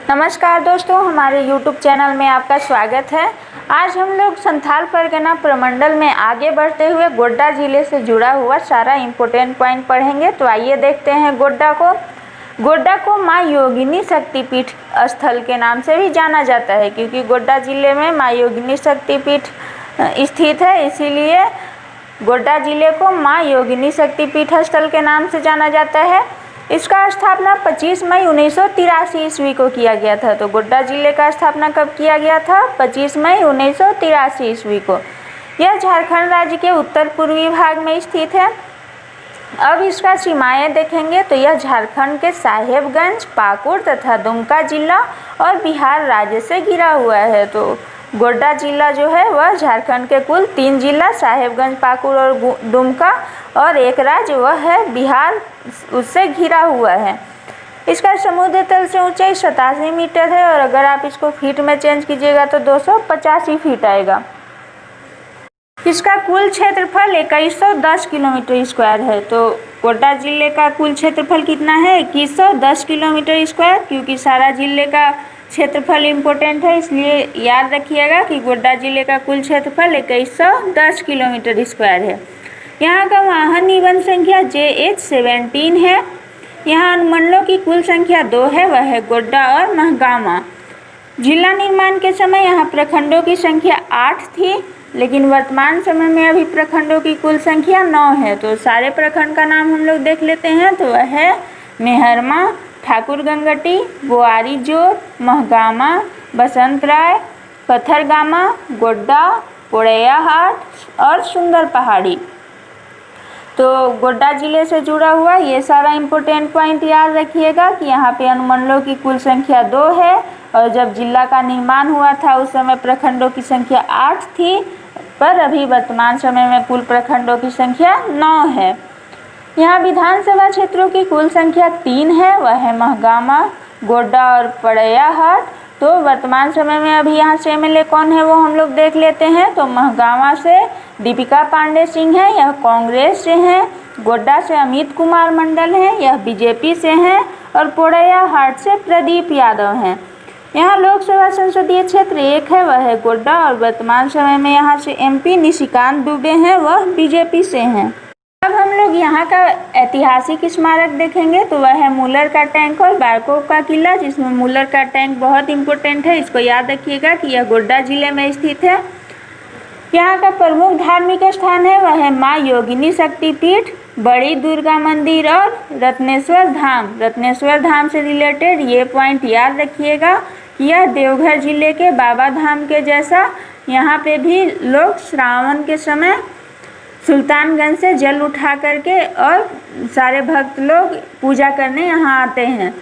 नमस्कार दोस्तों, हमारे YouTube चैनल में आपका स्वागत है। आज हम लोग संथाल परगना प्रमंडल में आगे बढ़ते हुए गोड्डा जिले से जुड़ा हुआ सारा इम्पोर्टेंट पॉइंट पढ़ेंगे। तो आइए देखते हैं गोड्डा को माँ योगिनी शक्तिपीठ स्थल के नाम से भी जाना जाता है, क्योंकि गोड्डा जिले में माँ योगिनी शक्तिपीठ स्थित है। इसीलिए गोड्डा जिले को माँ योगिनी शक्तिपीठ स्थल के नाम से जाना जाता है। इसका स्थापना 25 मई 1983 ईस्वी को किया गया था। तो गोड्डा जिले का स्थापना कब किया गया था? 25 मई 1983 ईस्वी को। यह झारखंड राज्य के उत्तर पूर्वी भाग में स्थित है। अब इसका सीमाएं देखेंगे तो यह झारखंड के साहेबगंज, पाकुड़ तथा दुमका जिला और बिहार राज्य से घिरा हुआ है। तो गोड्डा जिला जो है वह झारखंड के कुल 3 जिला साहेबगंज, पाकुड़ और दुमका और एक राज्य वह है बिहार, उससे घिरा हुआ है। इसका समुद्र तल से ऊंचाई 87 मीटर है और अगर आप इसको फीट में चेंज कीजिएगा तो 285 फीट आएगा। इसका कुल क्षेत्रफल 2110 किलोमीटर स्क्वायर है। तो गोड्डा जिले का कुल क्षेत्रफल कितना है? 2110 किलोमीटर स्क्वायर। क्योंकि सारा जिले का क्षेत्रफल इम्पोर्टेंट है, इसलिए याद रखिएगा कि गोड्डा जिले का कुल क्षेत्रफल 2110 किलोमीटर स्क्वायर है। यहाँ का वाहन निबंध संख्या JH17 है। यहाँ अनुमंडलों की कुल संख्या 2 है, वह है गोड्डा और महगामा। जिला निर्माण के समय यहाँ प्रखंडों की संख्या 8 थी, लेकिन वर्तमान समय में अभी प्रखंडों की कुल संख्या 9 है। तो सारे प्रखंड का नाम हम लोग देख लेते हैं। तो वह है मेहरमा, ठाकुरगंगटी, बोआरी जोर, महगामा, बसंतराय, पथरगामा, गोड्डा, पोड़ैयाहाट और सुंदर पहाड़ी। तो गोड्डा जिले से जुड़ा हुआ ये सारा इम्पोर्टेंट पॉइंट याद रखिएगा कि यहाँ पे अनुमंडलों की कुल संख्या 2 है और जब जिला का निर्माण हुआ था उस समय प्रखंडों की संख्या 8 थी, पर अभी वर्तमान समय में कुल प्रखंडों की संख्या 9 है। यहाँ विधानसभा क्षेत्रों की कुल संख्या 3 है, वह है महगामा, गोड्डा और पोड़ैयाहाट। तो वर्तमान समय में अभी यहाँ से MLA कौन है वो हम लोग देख लेते हैं। तो महगामा से दीपिका पांडे सिंह है, यह कांग्रेस से हैं। गोड्डा से अमित कुमार मंडल हैं, यह BJP से हैं। और पोड़ैयाहाट से प्रदीप यादव हैं। यहाँ लोकसभा संसदीय क्षेत्र 1 है, वह है गोड्डा। और वर्तमान समय में यहाँ से MP निशिकांत दुबे हैं, वह BJP से हैं। अब हम लोग यहाँ का ऐतिहासिक स्मारक देखेंगे तो वह है मुलर का टैंक और बारकोव का किला, जिसमें मुलर का टैंक बहुत इंपॉर्टेंट है। इसको याद रखिएगा कि यह गोड्डा जिले में स्थित है। यहाँ का प्रमुख धार्मिक स्थान है वह है माँ योगिनी शक्तिपीठ, बड़ी दुर्गा मंदिर और रत्नेश्वर धाम। रत्नेश्वर धाम से रिलेटेड ये पॉइंट याद रखिएगा कि यह देवघर जिले के बाबा धाम के जैसा, यहाँ पे भी लोग श्रावण के समय सुल्तानगंज से जल उठा करके और सारे भक्त लोग पूजा करने यहाँ आते हैं।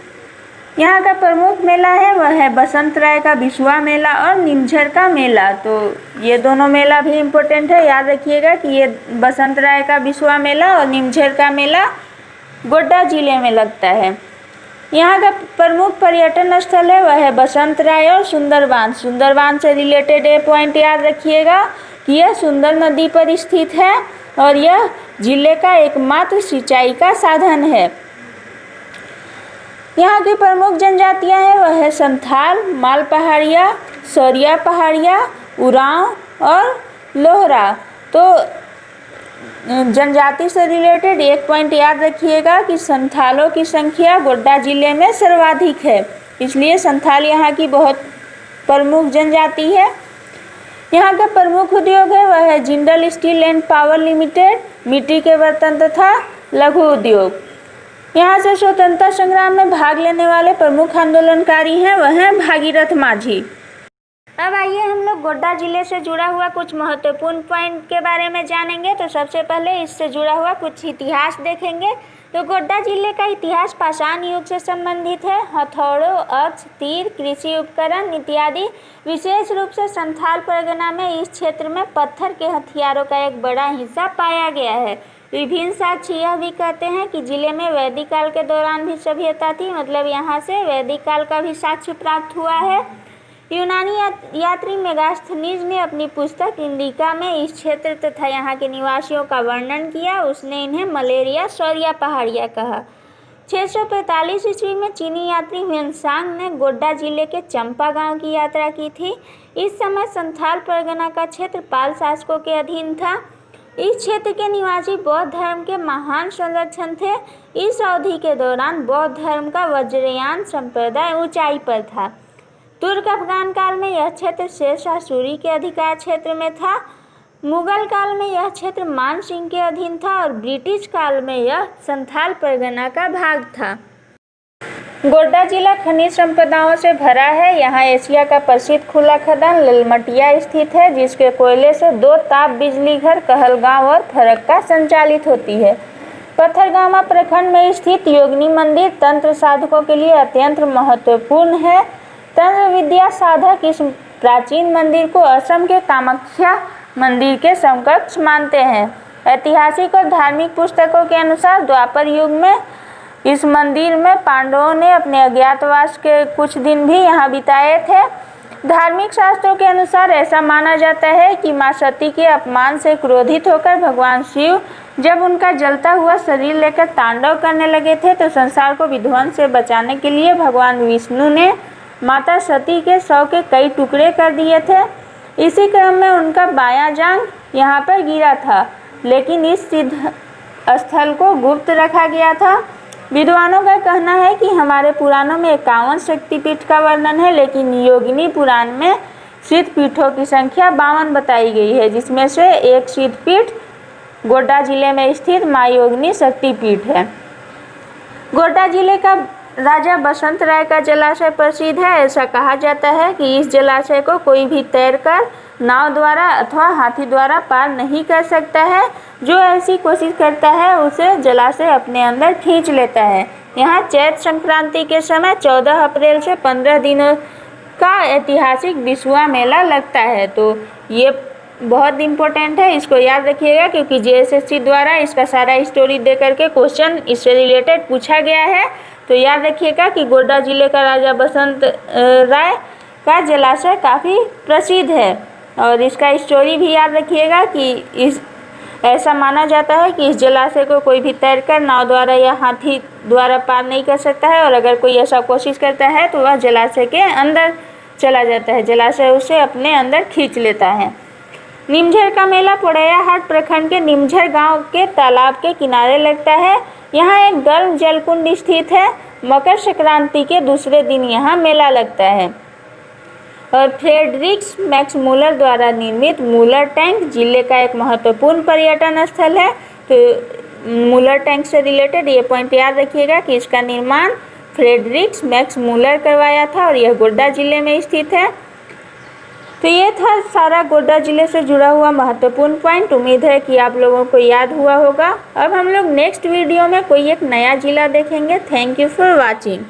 यहाँ का प्रमुख मेला है वह है बसंतराय का बिसुआ मेला और निमझर का मेला। तो ये दोनों मेला भी इम्पोर्टेंट है, याद रखिएगा कि ये बसंतराय का बिसुआ मेला और निमझर का मेला गोड्डा जिले में लगता है। यहाँ का प्रमुख पर्यटन स्थल है वह है बसंतराय और सुंदरबान। सुंदरबान से रिलेटेड ये पॉइंट याद रखिएगा कि यह सुंदर नदी पर स्थित है और यह जिले का एकमात्र सिंचाई का साधन है। यहाँ की प्रमुख जनजातियाँ हैं वह है संथाल, माल पहाड़िया, सौरिया पहाड़िया, उरांव और लोहरा। तो जनजाति से रिलेटेड एक पॉइंट याद रखिएगा कि संथालों की संख्या गोड्डा जिले में सर्वाधिक है, इसलिए संथाल यहाँ की बहुत प्रमुख जनजाति है। यहाँ का प्रमुख उद्योग है वह है Jindal steel and power limited, मिट्टी के बर्तन तथा लघु उद्योग। यहाँ से स्वतंत्रता संग्राम में भाग लेने वाले प्रमुख आंदोलनकारी हैं वह हैं भागीरथ माझी। अब आइए हम लोग गोड्डा जिले से जुड़ा हुआ कुछ महत्वपूर्ण पॉइंट के बारे में जानेंगे। तो सबसे पहले इससे जुड़ा हुआ कुछ इतिहास देखेंगे। तो गोड्डा जिले का इतिहास पाषाण युग से संबंधित है। हथौड़ों, अक्ष, तीर, कृषि उपकरण इत्यादि। विशेष रूप से संथाल परगना में इस क्षेत्र में पत्थर के हथियारों का एक बड़ा हिस्सा पाया गया है। विभिन्न साक्ष्य यह भी कहते हैं कि जिले में वैदिक काल के दौरान भी सभ्यता थी, मतलब यहाँ से वैदिक काल का भी साक्ष्य प्राप्त हुआ है। यूनानी यात्री मेगास्थनीज ने अपनी पुस्तक इंडिका में इस क्षेत्र तथा यहाँ के निवासियों का वर्णन किया। उसने इन्हें मलेरिया सौरिया पहाड़िया कहा। 645 ईस्वी में चीनी यात्री ह्वेनसांग ने गोड्डा जिले के चंपा गांव की यात्रा की थी। इस समय संथाल परगना का क्षेत्र पाल शासकों के अधीन था। इस क्षेत्र के निवासी बौद्ध धर्म के महान संरक्षक थे। इस अवधि के दौरान बौद्ध धर्म का वज्रयान संप्रदाय ऊंचाई पर था। तुर्क अफगान काल में यह क्षेत्र शेरशाह सूरी के अधिकार क्षेत्र में था। मुगल काल में यह क्षेत्र मान सिंह के अधीन था और ब्रिटिश काल में यह संथाल परगना का भाग था। गोड्डा जिला खनिज संपदाओं से भरा है। यहाँ एशिया का प्रसिद्ध खुला खदान ललमटिया स्थित है, जिसके कोयले से 2 ताप बिजली घर कहलगांव और फरक्का संचालित होती है। पत्थरगामा प्रखंड में स्थित योगिनी मंदिर तंत्र साधकों के लिए अत्यंत महत्वपूर्ण है। तंत्र विद्या साधक इस प्राचीन मंदिर को असम के कामाख्या मंदिर के समकक्ष मानते हैं। ऐतिहासिक और धार्मिक पुस्तकों के अनुसार द्वापर युग में इस मंदिर में पांडवों ने अपने अज्ञातवास के कुछ दिन भी यहाँ बिताए थे। धार्मिक शास्त्रों के अनुसार ऐसा माना जाता है कि मां सती के अपमान से क्रोधित होकर भगवान शिव जब उनका जलता हुआ शरीर लेकर तांडव करने लगे थे, तो संसार को विध्वंस से बचाने के लिए भगवान विष्णु ने माता सती के शव के कई टुकड़े कर दिए थे। इसी क्रम में उनका बायां जांघ यहाँ पर गिरा था, लेकिन इस सिद्ध स्थल को गुप्त रखा गया था। विद्वानों का कहना है कि हमारे पुराणों में 51 शक्तिपीठ का वर्णन है, लेकिन योगिनी पुराण में सिद्ध पीठों की संख्या 52 बताई गई है, जिसमें से एक सिद्ध पीठ गोड्डा जिले में स्थित मां योगिनी शक्तिपीठ है। गोड्डा जिले का राजा बसंत राय का जलाशय प्रसिद्ध है। ऐसा कहा जाता है कि इस जलाशय को कोई भी तैरकर नाव द्वारा अथवा हाथी द्वारा पार नहीं कर सकता है। जो ऐसी कोशिश करता है उसे जलाशय अपने अंदर खींच लेता है। यहाँ चैत्र संक्रांति के समय 14 अप्रैल से 15 दिनों का ऐतिहासिक बिसुआ मेला लगता है। तो ये बहुत इम्पोर्टेंट है, इसको याद रखिएगा, क्योंकि JSSC द्वारा इसका सारा स्टोरी दे करके क्वेश्चन इससे रिलेटेड पूछा गया है। तो याद रखिएगा कि गोड्डा जिले का राजा बसंत राय का जलाशय काफ़ी प्रसिद्ध है और इसका स्टोरी भी याद रखिएगा कि ऐसा माना जाता है कि इस जलाशय को कोई भी तैरकर नाव द्वारा या हाथी द्वारा पार नहीं कर सकता है, और अगर कोई ऐसा कोशिश करता है तो वह जलाशय के अंदर चला जाता है, जलाशय उसे अपने अंदर खींच लेता है। नीमझर का मेला पोड़ैयाहाट प्रखंड के नीमझर गांव के तालाब के किनारे लगता है। यहाँ एक गर्म जलकुंड स्थित है। मकर संक्रांति के दूसरे दिन यहाँ मेला लगता है। और फ्रेडरिक्स मैक्स मूलर द्वारा निर्मित मूलर टैंक जिले का एक महत्वपूर्ण पर्यटन स्थल है। तो मूलर टैंक से रिलेटेड ये पॉइंट याद रखिएगा कि इसका निर्माण फ्रेडरिक्स मैक्स मूलर करवाया था और यह गोड्डा जिले में स्थित है। तो ये था सारा गोड्डा जिले से जुड़ा हुआ महत्वपूर्ण पॉइंट। उम्मीद है कि आप लोगों को याद हुआ होगा। अब हम लोग नेक्स्ट वीडियो में कोई एक नया जिला देखेंगे। Thank you for watching.